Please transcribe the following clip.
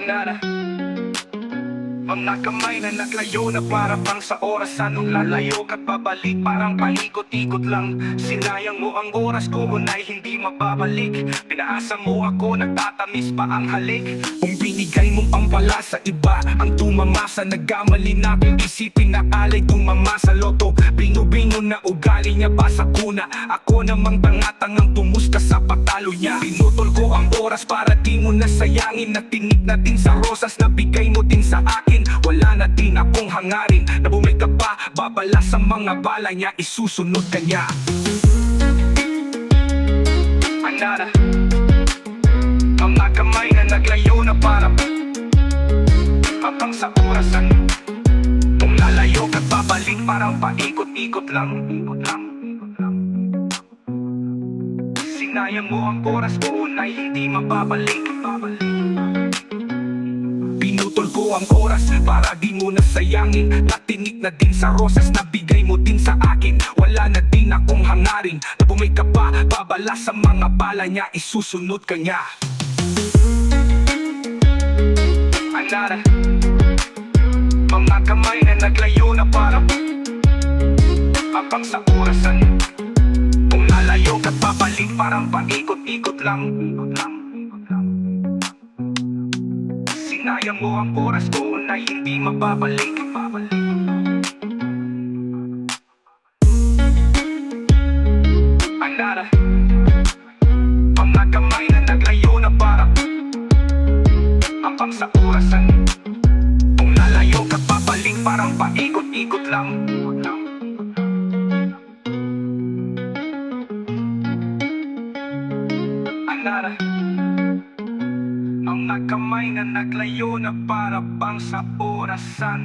Nara. Mga kamay na naglayo na para pang sa orasan. Nung lalayo ka't babalik parang paikot-ikot lang. Sinayang mo ang oras ko ay hindi mababalik. Pinaasa mo ako, nagtatamis pa ang halik. Kung binigay mo pampala sa iba ang tumamasa, nagkamali na kung isipin na alay tumamasa. Loto, bino-bino na ugali niya ba sa kuna. Ako namang tanga-tangang tumusta sa patalo niya. Pinutol ko ang oras para di mo nasayangin. Natinik na din sa rosas na bigay mo din sa akin. Wala na din akong hangarin na bumalik ka pa, babala sa mga bala niya, isusunod ka niya. Nara. Mga kamay na naglayo na para habang sa orasan. Kung lalayo ka't babalik parang paikot-ikot lang. Sinayang mo ang oras ko na hindi mababalik. Pinutol ko ang oras para di mo nasayangin. Natinik na din sa rosas na bigay mo din sa akin. Wala na din akong hangarin na bumalik ka pa, babala sa mga bala niya, isusunod ka niya. Nara. Mga kamay na naglayo na para habang sa orasan. Kung lalayo ka't babalik parang paikot-ikot lang. Sinayang mo ang oras ko na hindi mababalik. Nara. Mga kamay na naglayo na para habang sa orasan. Kung lalayo ka't babalik parang paikot-ikot lang. Nara. Mga kamay na naglayo na para bang sa orasan.